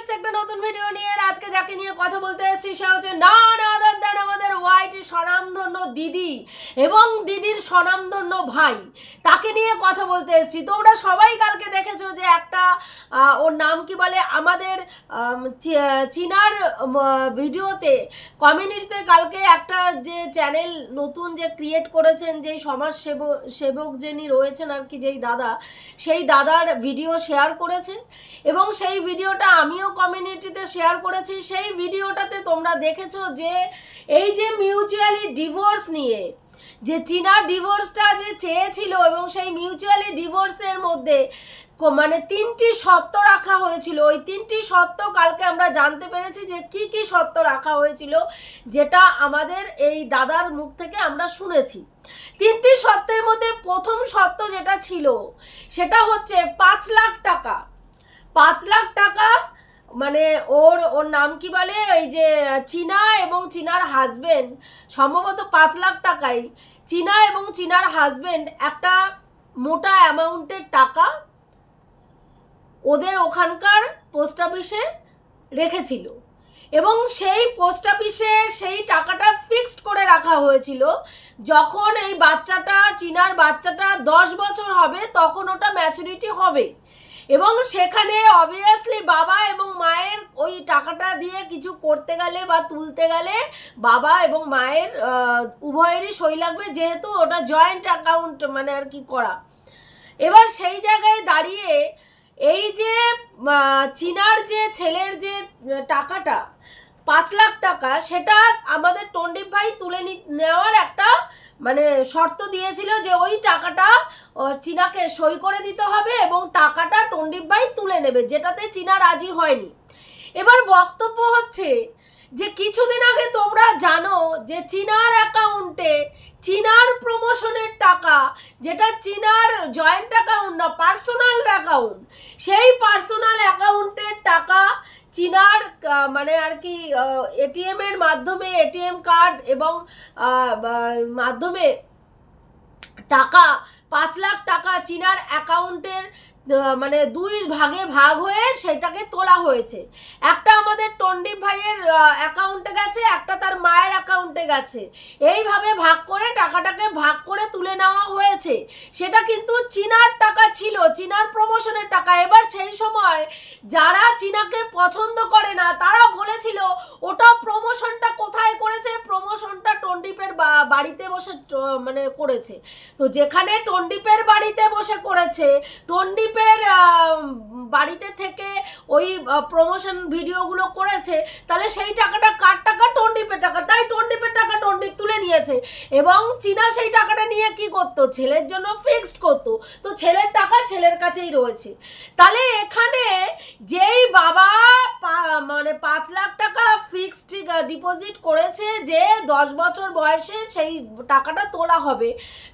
এসেছে একটা নতুন ভিডিও নিয়ে। আজকে যাকে নিয়ে কথা বলতে এসেছি সে হচ্ছে none other than আমাদের ওয়াইটি স্বনামধন্য দিদি এবং দিদির স্বনামধন্য ভাই। তাকে নিয়ে কথা বলতে এসেছি। তোমরা সবাই কালকে দেখেছো যে একটা ওর নাম কি বলে আমাদের চীনার ভিডিওতে কমিউনিটিতে কালকে একটা যে চ্যানেল নতুন যে ক্রিয়েট করেছেন, যেই সমাজ সেবক যিনি রয়েছেন আর কি, যেই দাদা, সেই দাদার ভিডিও শেয়ার করেছে এবং সেই ভিডিওটা আমিও কমিউনিটিতে শেয়ার করেছি। সেই ভিডিওটাতে তোমরা দেখেছো যে এই যে মিউচুয়ালি ডিভোর্স নিয়ে যে চীনা ডিভোর্সটা যে চেয়েছিল এবং সেই মিউচুয়ালি ডিভোর্সের মধ্যে মানে 3টি শর্ত রাখা হয়েছিল। ওই 3টি শর্ত কালকে আমরা জানতে পেরেছি যে কি কি শর্ত রাখা হয়েছিল, যেটা আমাদের এই দাদার মুখ থেকে আমরা শুনেছি। 3টি শর্তের মধ্যে প্রথম শর্ত যেটা ছিল সেটা হচ্ছে 5 লাখ টাকা। 5 লাখ টাকা মানে ওর নাম কি বলে, এই যে চীনা এবং চীনার হাজবেন্ড, সম্ভবত 5 লাখ টাকাই চীনা এবং চীনার হাজবেন্ড একটা মোটা অ্যামাউন্টের টাকা ওদের ওখানকার পোস্ট অফিসে রেখেছিল এবং সেই পোস্ট অফিসে সেই টাকাটা ফিক্সড করে রাখা হয়েছিল। যখন এই বাচ্চাটা, চীনার বাচ্চাটা 10 বছর হবে তখন ওটা ম্যাচুরিটি হবে এবং সেখানে অবভিয়াসলি বাবা এবং মায়ের ওই টাকাটা দিয়ে কিছু করতে গেলে বা তুলতে গেলে বাবা এবং মায়ের উভয়েরই সই লাগবে, যেহেতু ওটা জয়েন্ট অ্যাকাউন্ট মানে আর কি করা। এবার সেই জায়গায় দাঁড়িয়ে এই যে চীনার যে ছেলের যে টাকাটা 5 লাখ টাকা, সেটা আমাদের টন্ডিপ ভাই তুলে নেওয়ার একটা মানে শর্ত দিয়েছিল যে ওই টাকাটা চীনাকে সই করে দিতে হবে এবং টাকাটা টন্ডিপ ভাই তুলে নেবে, যেটাতে চীনা রাজি হয়নি। এবার বক্তব্য হচ্ছে যে কিছুদিন আগে তোমরা জানো যে চীনার অ্যাকাউন্টে চীনার প্রমোশনের টাকা, যেটা চীনার জয়েন্ট অ্যাকাউন্ট না, পার্সোনাল অ্যাকাউন্ট, সেই পার্সোনাল অ্যাকাউন্টের টাকা চীনার মানে আর কি এটিএম এর মাধ্যমে, এটিএম কার্ড এবং মাধ্যমে টাকা 5 লাখ টাকা চীনার অ্যাকাউন্টের মানে 2 ভাগে ভাগ হয়ে সেটাকে তোলা হয়েছে। একটা আমাদের টন্ডিপ ভাইয়ের অ্যাকাউন্টে গেছে, একটা তার মায়ের অ্যাকাউন্টে গেছে। এইভাবে ভাগ করে টাকাটাকে ভাগ করে তুলে নেওয়া হয়েছে। সেটা কিন্তু চীনার টাকা ছিল, চীনার প্রমোশনের টাকা। এবার সেই সময় যারা চীনাকে পছন্দ করে না তারা বলেছিল ওটা প্রমোশনটা কোথায় করেছে, প্রমোশনটা টন্ডিপের বাড়িতে বসে মানে করেছে। তো যেখানে টন্ডিপের বাড়িতে বসে করেছে, টন্ডিপ বাড়িতে থেকে ওই প্রমোশন ভিডিওগুলো করেছে, তাহলে সেই টাকাটা কার টাকা? টন্ডিপের টাকা। তাই টন্ডিপের টাকা টন্ডিপ তুলে নিয়েছে এবং চীনা সেই টাকাটা নিয়ে কি করতো? ছেলের জন্য ফিক্সড করতো। তো ছেলের টাকা ছেলের কাছেই রয়েছে। তাহলে এখানে যেই বাবা মানে 5 লাখ টাকা ফিক্সড ডিপোজিট করেছে যে 10 বছর বয়সে সেই টাকাটা তোলা হবে,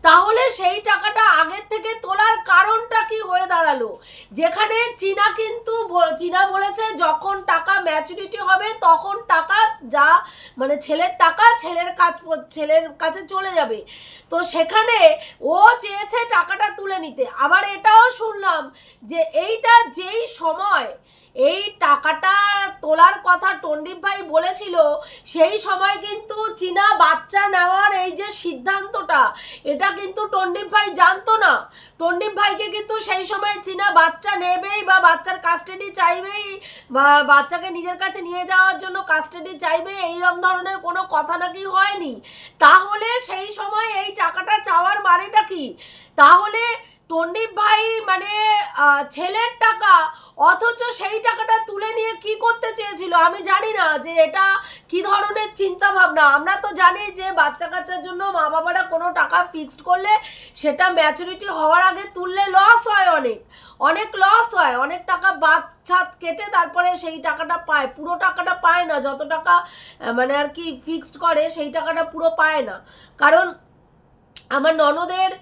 তাহলে সেই টাকাটা আগের থেকে তোলার কারণটা কি হয়ে দাঁড়ালো? যেখানে চীনা কিন্তু চীনা বলেছে যখন টাকা ম্যাচুরিটি হবে তখন টাকা যা মানে ছেলের টাকা ছেলের কাছে চলে যাবে। তো সেখানে ও চেয়েছে টাকাটা তুলে নিতে। আবার এটাও শুনলাম যে এইটা যেই সময় এই টাকাটা তোলার কথা টন্ডিপ ভাই বলেছিল, সেই সময় কিন্তু চীনা বাচ্চা নেওয়ার এই যে সিদ্ধান্তটা, এটা কিন্তু টন্ডিপ ভাই জানতো না। টন্ডিপ ভাইকে কিন্তু সেই সময় চীনা বাচ্চা নেবেই বা বাচ্চার কাস্টাডি চাইবেই বা বাচ্চাকে নিজের কাছে নিয়ে যাওয়ার জন্য কাস্টাডি চাইবে, এইরকম ধরনের কোনো কথা নাকি হয়নি। তাহলে সেই সময় এই টাকাটা চাওয়ার মানেটা কি? তাহলে টন্ডিপ ভাই মানে ছেলের টাকা, অথচ সেই টাকাটা তুলে নিয়ে কি করতে চেয়েছিল আমি জানি না যে এটা কি ধরনের চিন্তা ভাবনা। আমরা তো জানি যে বাচ্চা কাচ্চার জন্য মা বাবারা কোনো টাকা ফিক্সড করলে সেটা ম্যাচুরিটি হওয়ার আগে তুললে লস হয়, অনেক লস হয়, অনেক টাকা বাচ্চা কেটে তারপরে সেই টাকাটা পায়। পুরো টাকাটা পায় না, যত টাকা মানে আর কি ফিক্সড করে সেই টাকাটা পুরো পায় না। কারণ আমার ননদের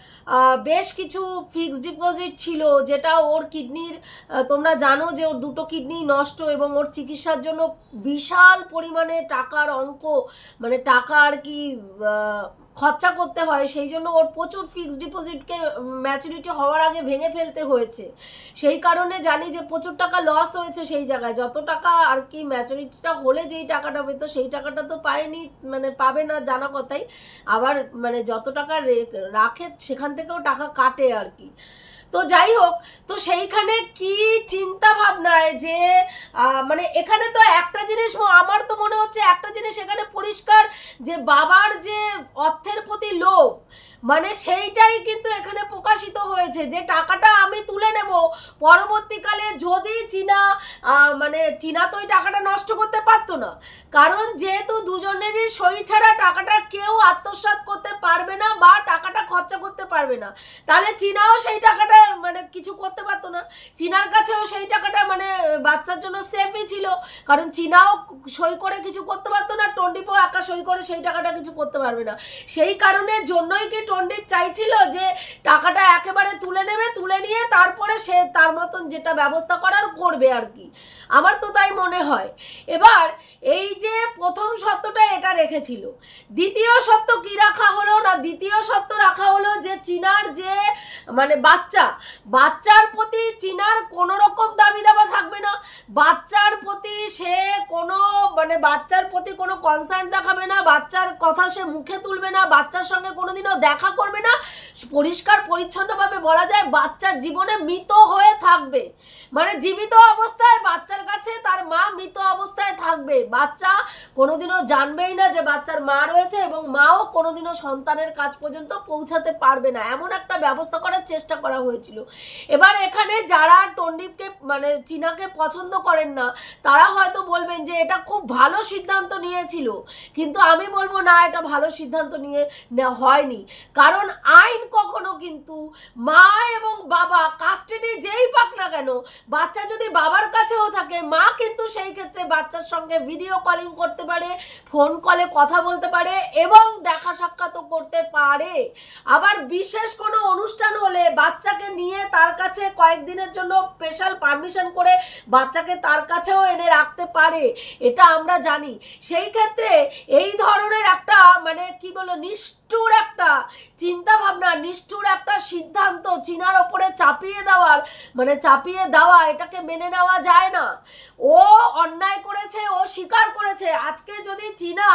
বেশ কিছু ফিক্সড ডিপোজিট ছিল, যেটা ওর কিডনির, তোমরা জানো যে ওর 2টো কিডনি নষ্ট এবং ওর চিকিৎসার জন্য বিশাল পরিমাণে টাকার অঙ্ক মানে টাকা আর কি খরচা করতে হয়, সেই জন্য ওর প্রচুর ফিক্সড ডিপোজিটকে ম্যাচুরিটি হওয়ার আগে ভেঙে ফেলতে হয়েছে। সেই কারণে জানি যে প্রচুর টাকা লস হয়েছে সেই জায়গায়। যত টাকা আর কি ম্যাচুরিটিটা হলে যেই টাকাটা পেতো সেই টাকাটা তো পায়নি, মানে পাবে না জানা কথাই। আবার মানে যত টাকা রাখে সেখান থেকেও টাকা কাটে আর কি। তো যাই হোক, তো সেইখানে কি চিন্তা ভাবনায় যে মানে এখানে তো একটা জিনিস আমার তো মনে হচ্ছে একটা জিনিস এখানে পরিষ্কার, যে বাবার যে অর্থের প্রতি লোভ, মানে সেইটাই কিন্তু এখানে প্রকাশিত হয়েছে। যে টাকাটা আমি তুলে নেব, পরবর্তীকালে যদি মানে চীনা তো ওই টাকাটা নষ্ট করতে পারতো না, কারণ যেহেতু দুজনেরই সই ছাড়া টাকাটা কেউ আত্মসাৎ করতে পারবে না বা টাকাটা খরচা করতে পারবে না, তাহলে চীনাও সেই টাকাটা মানে কিছু করতে পারতো না। চীনার কাছেও সেই টাকাটা মানে বাচ্চার জন্য সেফই ছিল, কারণ চীনাও সই করে কিছু করতে পারতো না, টন্ডিপও একা সই করে সেই টাকাটা কিছু করতে পারবে না। সেই কারণের জন্যই কি টন্ডিপ চাইছিল যে টাকাটা একেবারে তুলে নেবে, তুলে নিয়ে তারপরে সে তার মতন যেটা ব্যবস্থা করার করবে আর কি, আমার তো তাই মনে হয়। এবার এই যে প্রথম সত্যটা এটা রেখেছিল, দ্বিতীয় সত্য কি রাখা হলো না, দ্বিতীয় সত্য রাখা হলো যে চীনার যে মানে বাচ্চার প্রতি চীনার কোনো রকম দাবি দাবা থাকবে না, বাচ্চার প্রতি সে কোনো মানে বাচ্চার প্রতি কোনো কনসার্ন দেখাবে না, বাচ্চার কথা সে মুখে তুলবে না, বাচ্চার সঙ্গে কোনোদিনও দেখা করবে না। পরিষ্কার পরিচ্ছন্নভাবে বলা যায় বাচ্চার জীবনে মৃত হয়ে থাকবে, মানে জীবিত অবস্থায় বাচ্চার কাছে তার মা মৃত অবস্থায় থাকবে। বাচ্চা কোনোদিনও জানবেই না যে বাচ্চার মা রয়েছে, এবং মাও কোনোদিনও সন্তানের কাছ পর্যন্ত পৌঁছাতে পারবে না, এমন একটা ব্যবস্থা করার চেষ্টা করা হয়েছিল। এবার এখানে যারা টন্ডিপকে মানে চীনাকে পছন্দ করেন না তারা হয়তো বলবেন যে এটা খুব ভালো সিদ্ধান্ত নিয়েছিল, কিন্তু আমি বলবো না, এটা ভালো সিদ্ধান্ত নিয়ে হয়নি। কারণ আইন কখনো কিন্তু মা এবং বাবা কাস্টাডি যেই পাক না কেন, বাচ্চা যদি বাবার কাছেও থাকে, মা কিন্তু সেই ক্ষেত্রে বাচ্চার সঙ্গে ভিডিও কলিং করতে পারে, ফোন কলে কথা বলতে পারে এবং দেখা সাক্ষাৎও করতে পারে। আবার বিশেষ কোনো অনুষ্ঠান হলে বাচ্চাকে নিয়ে তার কাছে কয়েকদিনের জন্য স্পেশাল পারমিশন করে বাচ্চাকে তার কাছেও এনে রাখতে পারে, এটা আমরা জানি। সেই ক্ষেত্রে এই ধরনের একটা মানে কি বলো নিষ্ঠুর একটা চিন্তা ভাবনা, নিষ্ঠুর একটা সিদ্ধান্ত চীনার ওপরে চাপিয়ে দেওয়া এটাকে মেনে নেওয়া যায় না। ও অন্যায় করেছে, ও স্বীকার করেছে। আজকে যদি চীনা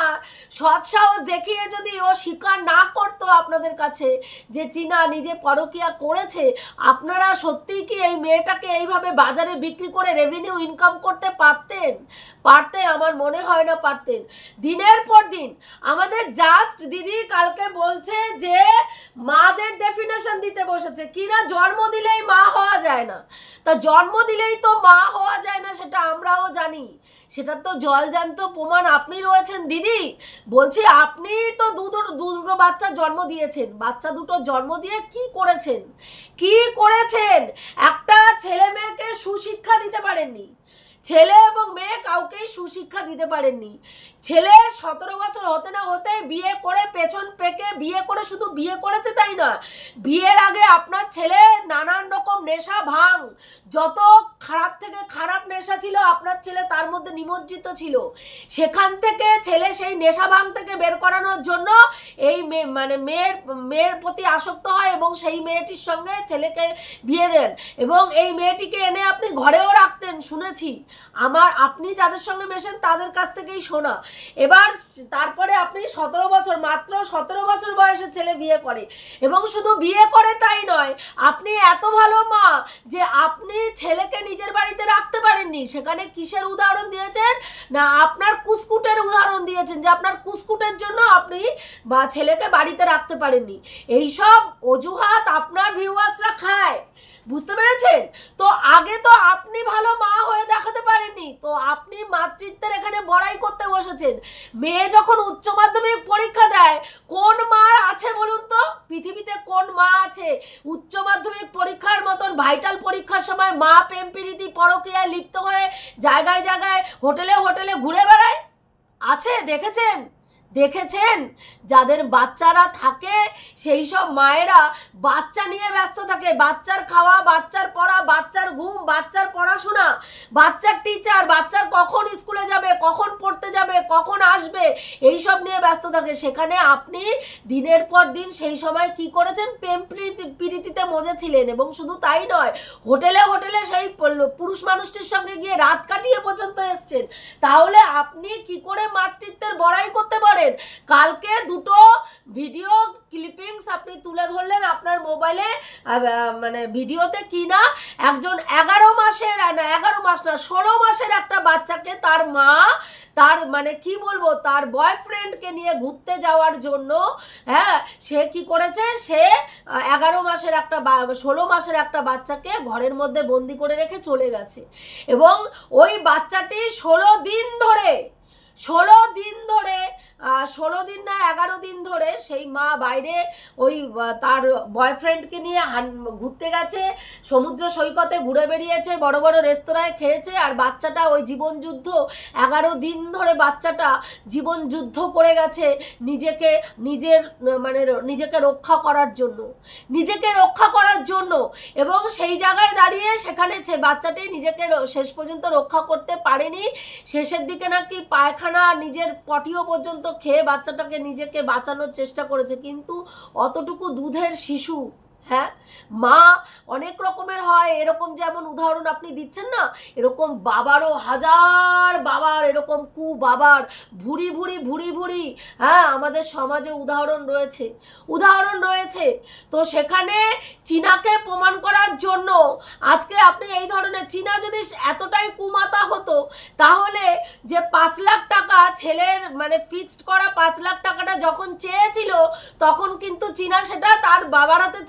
সৎসাহস দেখিয়ে যদি ও স্বীকার না করতো আপনাদের কাছে যে চীনা নিজে পরকীয়া করেছে, আপনারা সত্যিই কি এই মেয়েটাকে এইভাবে বাজারে বিক্রি করে রেভিনিউ ইনকাম করতে পারতেন? আমার মনে হয় না পারতেন। দিনের পর দিন আমাদের জাস্ট দিদি কালকে বলছে যে মাদের ডেফিনেশন দিতে বসেছে, কিনা জন্ম দিলেই মা হওয়া যায় না। তা জন্ম দিলেই তো মা হওয়া যায় না সেটা আমরাও জানি, সেটা তো জলজান্ত প্রমাণ আপনি রয়েছেন দিদি। বলছি আপনি তো দুটো বাচ্চা জন্ম দিয়েছেন, বাচ্চা দুটো জন্ম দিয়ে কি করেছেন? একটা ছেলে মেয়েকে সুশিক্ষা দিতে পারেননি, ছেলে এবং মেয়ে কাউকেই সুশিক্ষা দিতে পারেননি। ছেলে 17 বছর হতে না হতে বিয়ে করে পেছন পেকে বিয়ে করে, শুধু বিয়ে করেছে তাই না, বিয়ের আগে আপনার ছেলে নানান রকম নেশা ভাঙ, যত খারাপ থেকে খারাপ নেশা ছিল আপনার ছেলে তার মধ্যে নিমজ্জিত ছিল। সেখান থেকে ছেলে সেই নেশা ভাঙ থেকে বের করানোর জন্য এই মেয়ের প্রতি আসক্ত হয় এবং সেই মেয়েটির সঙ্গে ছেলেকে বিয়ে দেন, এবং এই মেয়েটিকে এনে আপনি ঘরেও রাখতেন শুনেছি, আপনি যাদের সঙ্গে মেশেন তাদের কাছ থেকেই শোনা। এবার তারপরে আপনি মাত্র 17 বছর বয়সে ছেলে বিয়ে করে, এবং শুধু বিয়ে করে তাই নয়, আপনি এত ভালো মা যে আপনি ছেলেকে নিজের বাড়িতে রাখতে পারেননি। সেখানে কিসের উদাহরণ দিয়েছেন না, আপনার কুসকুটের উদাহরণ দিয়েছেন, যে আপনার কুসকুটের জন্য আপনি বা ছেলেকে বাড়িতে রাখতে পারেননি। এইসব অজুহাত আপনার ভিউয়ার্সরা খায়, বুঝতে পেরেছেন? তো আগে তো আপনি ভালো মা হয়ে দেখাতে পারেননি, তো আপনি মাতৃত্বের এখানে বড়াই করতে বসেছেন। মেয়ে যখন উচ্চ মাধ্যমিক পরীক্ষা দেয়, কোন মা আছে বলুন তো পৃথিবীতে, কোন মা আছে উচ্চ মাধ্যমিক পরীক্ষার মতন ভাইটাল পরীক্ষার সময় মা প্রেম প্রীতি পরকীয়ায় লিপ্ত হয়ে জায়গায় জায়গায় হোটেলে ঘুরে বেড়ায়? আছে? দেখেছেন? দেখেছেন? যাদের বাচ্চারা থাকে সেই সব মায়েরা বাচ্চা নিয়ে ব্যস্ত থাকে, বাচ্চার খাওয়া, বাচ্চার পড়া, বাচ্চার ঘুম, বাচ্চার পড়াশোনা, বাচ্চার টিচার, বাচ্চার কখন স্কুলে যাবে, কখন পড়তে যাবে, কখন আসবে, এই সব নিয়ে ব্যস্ত থাকে। সেখানে আপনি দিনের পর দিন সেই সময় কি করেছেন? প্রেম প্রীতিতে মজেছিলেন। এবং শুধু তাই নয়, হোটেলে হোটেলে সেই পুরুষ মানুষটির সঙ্গে গিয়ে রাত কাটিয়ে পর্যন্ত এসছেন। তাহলে আপনি কি করে মাতৃত্বের বড়াই করতে পারেন? কালকে দুটো ভিডিও ক্লিপিংস আপনি তুলে ধরলেন আপনার মোবাইলে, মানে ভিডিওতে কি না একজন 11 মাসের, 11 মাস না 16 মাসের একটা বাচ্চাকে তার মা তার মানে কি বলবো তার বয়ফ্রেন্ডকে নিয়ে ঘুরতে যাওয়ার জন্য, হ্যাঁ, সে কি করেছে? সে 11 মাসের একটা 16 মাসের একটা বাচ্চাকে ঘরের মধ্যে বন্দি করে রেখে চলে গেছে। এবং ওই বাচ্চাটি 16 দিন ধরে 16 দিন না 11 দিন ধরে সেই মা বাইরে ওই তার বয়ফ্রেন্ডকে নিয়ে ঘুরতে গেছে, সমুদ্র সৈকতে ঘুরে বেরিয়েছে, বড় বড় রেস্তোরাঁয় খেয়েছে। আর বাচ্চাটা ওই জীবনযুদ্ধ 11 দিন ধরে বাচ্চাটা জীবনযুদ্ধ করে গেছে নিজেকে রক্ষা করার জন্য। এবং সেই জায়গায় দাঁড়িয়ে সেখানে বাচ্চাটি নিজেকে শেষ পর্যন্ত রক্ষা করতে পারেনি। শেষের দিকে নাকি পায়খানা, নিজের পটিও পর্যন্ত খেয়ে বাচ্চাটাকে নিজেকে বাঁচানোর চেষ্টা করেছে। কিন্তু অতটুকু দুধের শিশু, হ্যাঁ, মা অনেক রকমের হয়। এরকম যেমন উদাহরণ আপনি দিচ্ছেন না, এরকম বাবারও হাজার বাবার, এরকম বাবার ভুরি ভুরি, হ্যাঁ, আমাদের সমাজে উদাহরণ রয়েছে। তো সেখানে চীনাকে প্রমাণ করার জন্য আজকে আপনি এই ধরনের, চীনা যদি এতটাই কুমাতা হতো তাহলে যে 5 লাখ টাকা ছেলের মানে ফিক্সড করা 5 লাখ টাকাটা যখন চেয়েছিল তখন কিন্তু চীনা সেটা তার বাবার হাতে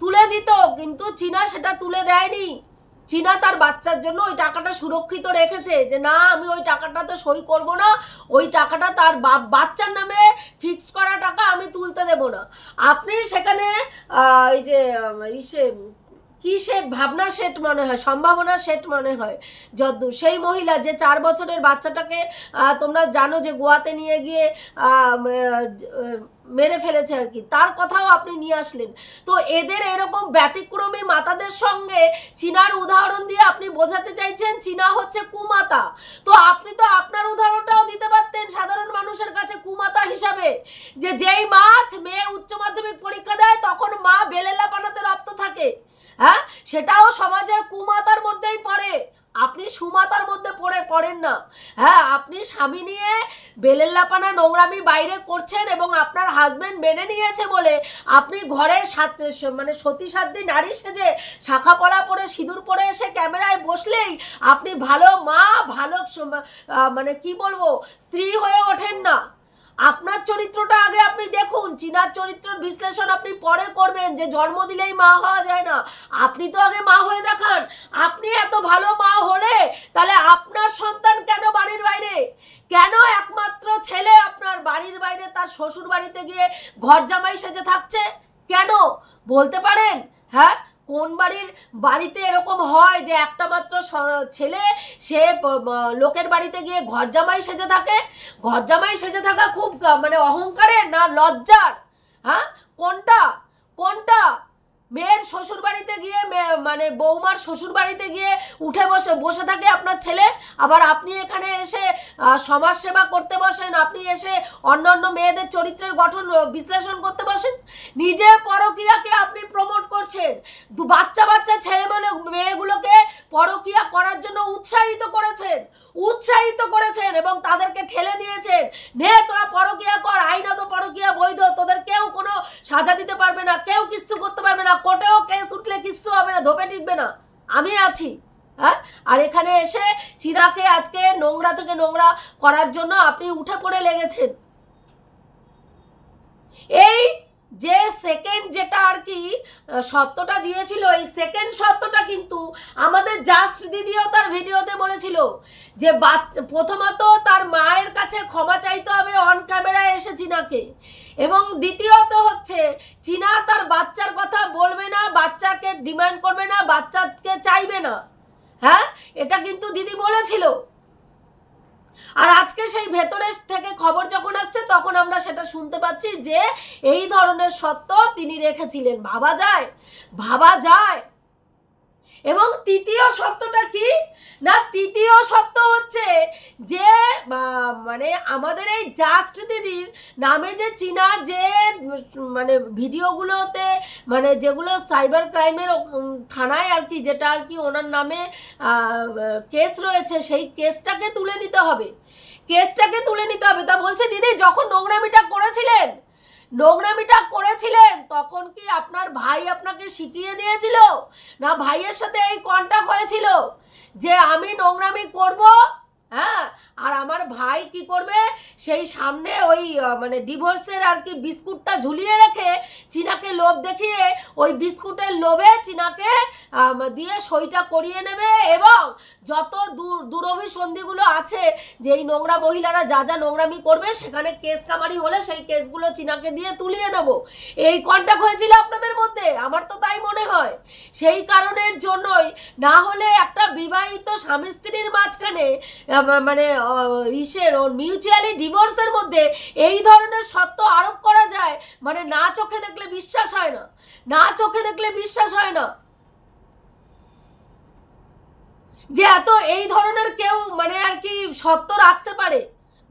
তুলে দিত, কিন্তু চীনা সেটা তুলে দেয়নি। চীনা তার বাচ্চার জন্য ওই টাকাটা সুরক্ষিত রেখেছে যে না, আমি ওই টাকাটাতে সই করব না, ওই টাকাটা তার বাচ্চার নামে ফিক্সড করা টাকা আমি তুলতে দেব না। আপনি সেখানে এই যে কি সে ভাবনা সেট মনে হয়, সম্ভাবনা সেট মনে হয় যদ্দূর, সেই মহিলা যে 4 বছরের বাচ্চাটাকে তোমরা জানো যে গোয়াতে নিয়ে গিয়ে মেরে ফেলেছে আর কি, তার কথাও আপনি নিয়ে আসলেন। তো এদের এরকম ব্যতিক্রমী মাতাদের সঙ্গে চীনার উদাহরণ দিয়ে আপনি বোঝাতে চাইছেন চীনা হচ্ছে কুমাতা। তো আপনি তো আপনার উদাহরণটাও দিতে পারতেন সাধারণ মানুষের কাছে কুমাতা হিসাবে, যে যেই মেয়ে উচ্চ মাধ্যমিক পরীক্ষা দেয় তখন মা বেলেলা পানাতে রপ্ত থাকে, হ্যাঁ, সেটাও সমাজের কুমাতার মধ্যেই পড়ে। আপনি সুমাতার মধ্যে পড়েন না। হ্যাঁ, আপনি স্বামী নিয়ে বেলেল্লাপানা নোংরামি বাইরে করছেন এবং আপনার হাজবেন্ড মেনে নিয়েছে বলে আপনি ঘরে মানে সতী সাধ্বী নারী সেজে শাখা পলা পরে সিঁদুর পরে এসে ক্যামেরায় বসলেই আপনি ভালো মা, ভালো মানে কি বলবো স্ত্রী হয়ে ওঠেন না। আপনার চরিত্রটা আগে আপনি দেখুন, চীনার চরিত্র বিশ্লেষণ আপনি পরে করবেন যে জন্ম দিলেই মা হওয়া যায় না। আপনি তো আগে মা হয়ে দেখান। আপনি এত ভালো মা হলে তাহলে আপনার সন্তান কেন বাড়ির বাইরে? কেন একমাত্র ছেলে আপনার বাড়ির বাইরে তার শ্বশুর বাড়িতে গিয়ে ঘর জামাই সেজে থাকছে? কেন বলতে পারেন? হ্যাঁ, কোন বাড়িতে এরকম হয় যে একটা মাত্র ছেলে সে লোকের বাড়িতে গিয়ে ঘর জামাই সেজে থাকে? ঘর জামাই সেজে থাকা খুব মানে অহংকারের না লজ্জার? হ্যাঁ, কোনটা? মেয়ের শ্বশুর বাড়িতে গিয়ে মানে বৌমার শ্বশুর বাড়িতে গিয়ে উঠে বসে থাকে আপনার ছেলে, আবার আপনি এখানে এসে সমাজ সেবা করতে বসেন, আপনি এসে অন্যান্য মেয়েদের চরিত্রের গঠন বিশ্লেষণ করতে বসেন। নিজে পরকীয়াকে আপনি প্রমোট করছেন, বাচ্চা মেয়েগুলোকে পরকীয়া করার জন্য উৎসাহিত করেছেন এবং তাদেরকে ঠেলে দিয়েছেন, নে তোরা পরকীয়া কর, আইনত পরকীয়া বৈধ, তোদের কেউ কোনো সাজা দিতে পারবে না, কেউ কিচ্ছু করতে পারবে না, কোর্টেও কেস উঠলে কিচ্ছু হবে না, ধোপে টিকবে না, আমি আছি। হ্যাঁ, আর এখানে এসে চীনাকে আজকে নোংরা থেকে নোংরা করার জন্য আপনি উঠে পড়ে লেগেছেন। এই যে সেকেন্ড যেটা আর কি সত্যটা দিয়েছিল, এই সেকেন্ড সত্যটা কিন্তু আমাদের জাস্ট দিদিও তার ভিডিওতে বলেছিল যে প্রথমত তার মায়ের কাছে ক্ষমা চাইতে হবে অন ক্যামেরায় এসে চীনাকে, এবং দ্বিতীয়ত হচ্ছে চীনা তার বাচ্চার কথা বলবে না, বাচ্চাকে ডিমান্ড করবে না, বাচ্চাকে চাইবে না। হ্যাঁ, এটা কিন্তু দিদি বলেছিল। আর আজকে সেই ভেতরের থেকে খবর যখন আসছে তখন আমরা সেটা শুনতে পাচ্ছি যে এই ধরনের সত্য তিনি রেখেছিলেন। ভাবা যায়, ভাবা যায়। এবং তৃতীয় সত্যটা কি না, তৃতীয় সত্য হচ্ছে যে মানে আমাদের এই জাস্ট দিদির নামে যে চীনা যে মানে ভিডিওগুলোতে মানে যেগুলো সাইবার ক্রাইমের থানায় আর কি, যেটা আর কি ওনার নামে কেস রয়েছে, সেই কেসটাকে তুলে নিতে হবে, কেসটাকে তুলে নিতে হবে। তা বলছে দিদি যখন নোংরামিটা করেছিলেন তখন কি আপনার ভাই আপনাকে শিখিয়ে দিয়েছিল, না ভাইয়ের সাথে এই কন্টাক্ট হয়েছিল যে আমি নোংরামি করব? হ্যাঁ, আর আমার ভাই কি করবে, সেই সামনে ওই মানে ডিভোর্সের আর কি বিস্কুটটা ঝুলিয়ে রেখে চীনাকে লোভ দেখিয়ে ওই বিস্কুটের লোভে চীনাকে দিয়ে সইটা করিয়ে নেবে, এবং যত দুরভিসন্ধিগুলো আছে যে এই নোংরা মহিলারা যা যা নোংরামি করবে সেখানে কেস কামারি হলে সেই কেসগুলো চীনাকে দিয়ে তুলিয়ে নেব। এই কন্টাক্ট হয়েছিল আপনাদের মধ্যে, আমার তো তাই মনে হয়। সেই কারণের জন্যই, না হলে একটা বিবাহিত স্বামী স্ত্রীর মাঝখানে মানে ইসের ও মিউচুয়ালি ডিভোর্সের মধ্যে এই ধরনের সত্য আরোপ করা যায়, মানে না চোখে দেখলে বিশ্বাস হয় না, না চোখে দেখলে বিশ্বাস হয় না যে এত এই ধরনের কেউ মানে আর কি সত্য রাখতে পারে।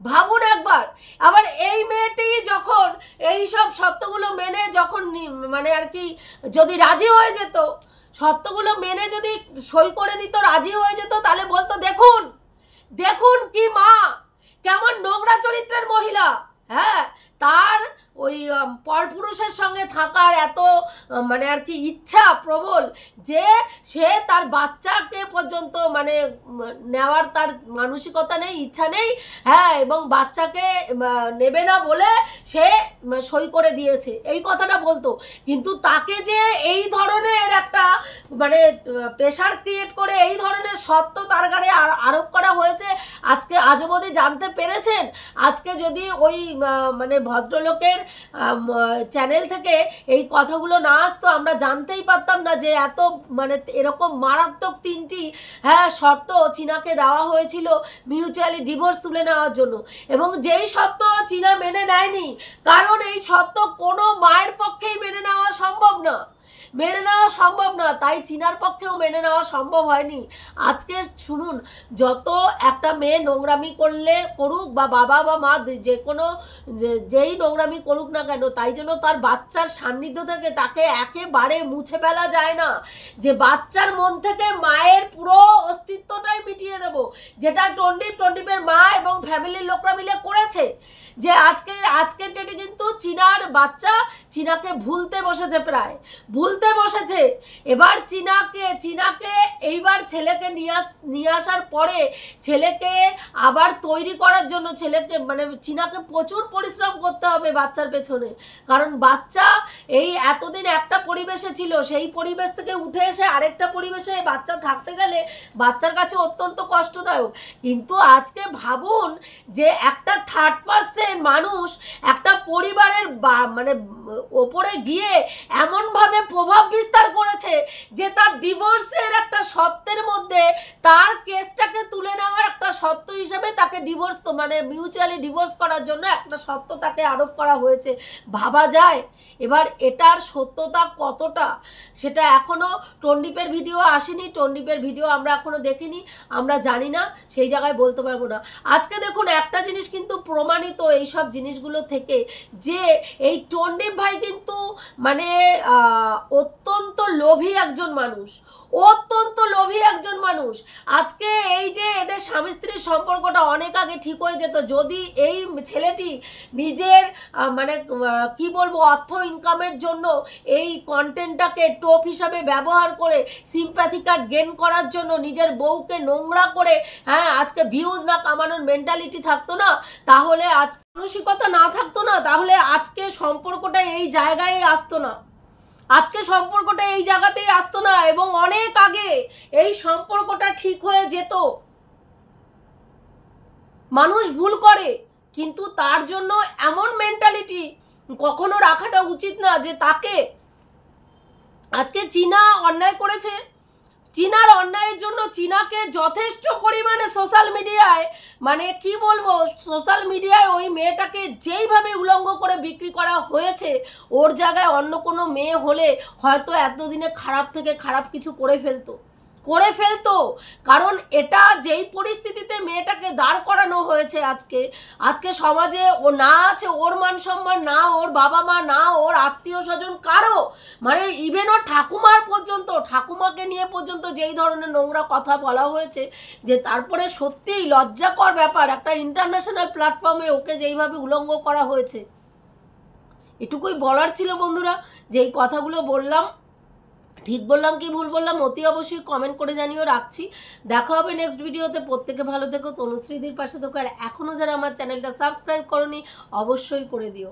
ভাবুন একবার। আবার এই মেয়েটি যখন এই সব সত্যগুলো মেনে যখন মানে আর কি যদি রাজি হয়ে যেত, সত্যগুলো মেনে যদি সই করে দিত, রাজি হয়ে যেত, তাহলে বলতো দেখুন দেখুন কি মা, কেমন নোংরা চরিত্রের মহিলা। হ্যাঁ, তার ওই পরপুরুষের সঙ্গে থাকার এত মানে আর কি ইচ্ছা প্রবল যে সে তার বাচ্চাকে পর্যন্ত মানে নেওয়ার তার মানসিকতা নেই, ইচ্ছা নেই। হ্যাঁ, এবং বাচ্চাকে নেবে না বলে সে সই করে দিয়েছে, এই কথাটা বলতো। কিন্তু তাকে যে এই ধরনের একটা মানে প্রেশার ক্রিয়েট করে এই ধরনের সত্য তার গাড়ে আরোপ করা হয়েছে, আজকে আজ অবধি জানতে পেরেছেন। আজকে যদি ওই মানে ভদ্রলোকের চ্যানেল থেকে এই কথাগুলো না আসতো, আমরা জানতেই পারতাম না যে এত মানে এরকম মারাত্মক তিনটি শর্ত চীনাকে দেওয়া হয়েছিল মিউচুয়ালি ডিভোর্স তুলে নেওয়ার জন্য। এবং যেই শর্ত চীনা মেনে নেয়নি, কারণ এই শর্ত কোনো মায়ের পক্ষেই মেনে নেওয়া সম্ভব না, মেনে নেওয়া সম্ভব না, তাই চীনার পক্ষেও মেনে নেওয়া সম্ভব হয়নি। আজকে শুনুন, যত একটা মেয়ে নোংরামি করুক বা বাবা বা মা যে কোনো যেই নোংরামি করুক না কেন, তাই জন্য তার বাচ্চার সান্নিধ্য থেকে তাকে একেবারে মুছে ফেলা যায় না, যে বাচ্চার মন থেকে মায়ের পুরো অস্তিত্বটাই মিটিয়ে দেব, যেটা টন্ডিপের মা এবং ফ্যামিলির লোকরা মিলে করেছে। যে আজকের ডেটে কিন্তু চীনার বাচ্চা চীনাকে ভুলতে বসেছে, প্রায় ভুলতে বসেছে। এবার চীনাকে এইবার ছেলেকে নিয়ে আসার পরে ছেলেকে আবার তৈরি করার জন্য ছেলেকে মানে চীনাকে প্রচুর পরিশ্রম করতে হবে বাচ্চার পেছনে। কারণ বাচ্চা এই এতদিন একটা পরিবেশে ছিল, সেই পরিবেশ থেকে উঠে এসে আরেকটা পরিবেশে বাচ্চা থাকতে গেলে বাচ্চার কাছে অত্যন্ত কষ্টদায়ক। কিন্তু আজকে ভাবুন যে একটা থার্ড পার্সন মানুষ একটা পরিবারের মানে ওপরে গিয়ে এমনভাবে প্রভাব বিস্তার করেছে যে তার ডিভোর্সের একটা সত্ত্বের মধ্যে তার কেসটাকে তুলে নেওয়ার একটা সত্ত্ব হিসেবে তাকে ডিভোর্স মানে মিউচুয়ালি ডিভোর্স করার জন্য একটা সত্ত্ব তাকে আরোপ করা হয়েছে। ভাবা যায়। এবার এটার সত্যতা কতটা সেটা এখনও টন্ডিপের ভিডিও আসেনি, টন্ডিপের ভিডিও আমরা এখনও দেখিনি, আমরা জানি না, সেই জায়গায় বলতে পারবো না। আজকে দেখুন একটা জিনিস কিন্তু প্রমাণিত এইসব জিনিসগুলো থেকে, যে এই টন্ডিপ ভাই কিন্তু মানে অত্যন্ত লোভী একজন মানুষ, অত্যন্ত লোভী একজন মানুষ। আজকে এই যে এদের স্বামী স্ত্রীর সম্পর্কটা অনেক আগে ঠিক হয়ে যেত যদি এই ছেলেটি নিজের মানে কি বলবো অর্থ ইনকামের জন্য এই কন্টেন্টটাকে টোপ হিসাবে ব্যবহার করে সিম্প্যাথি কার্ড গেইন করার জন্য নিজের বউকে নোংরা করে আজকে ভিউজ না কামানোর মেন্টালিটি থাকতো না, তাহলে আজ মানসিকতা না থাকতো না, তাহলে আজকে সম্পর্কটা এই জায়গায় আসতো না, আজকে সম্পর্কটা এই জায়গাতেই আসতো না, এবং অনেক আগে এই সম্পর্কটা ঠিক হয়ে যেত। মানুষ ভুল করে, কিন্তু তার জন্য এমন মেন্টালিটি কখনো রাখাটা উচিত না যে তাকে আজকে চীনা অন্যায় করেছে, চীনার অন্যায়ের জন্য চীনাকে যথেষ্ট পরিমাণে সোশ্যাল মিডিয়ায়, মানে কি বলবো, সোশ্যাল মিডিয়ায় ওই মেয়েটাকে যেইভাবে উলঙ্গ করে বিক্রি করা হয়েছে, ওর জায়গায় অন্য কোনো মেয়ে হলে হয়তো এতদিনে খারাপ থেকে খারাপ কিছু করে ফেলতো। কারণ এটা যেই পরিস্থিতিতে মেয়েটাকে দাঁড় করানো হয়েছে আজকে সমাজে, ও না আছে ওর মান সম্মান, না ওর বাবা মা, না ওর আত্মীয় স্বজন কারো, মানে ইভেন ওর ঠাকুমাকে নিয়ে পর্যন্ত যেই ধরনের নোংরা কথা বলা হয়েছে, যে তারপরে সত্যিই লজ্জাকর ব্যাপার, একটা ইন্টারন্যাশনাল প্ল্যাটফর্মে ওকে যেইভাবে উলঙ্গ করা হয়েছে। এটুকুই বলার ছিল বন্ধুরা, যে এই কথাগুলো বললাম। ঠিক বললাম কি ভুল বললাম অতি অবশ্যই কমেন্ট করে জানিও। রাখছি, দেখা হবে নেক্সট ভিডিওতে। প্রত্যেকে ভালো থেকো, তনুশ্রীদির পাশে থেকো। আর এখনও যারা আমার চ্যানেলটা সাবস্ক্রাইব করোনি অবশ্যই করে দিও।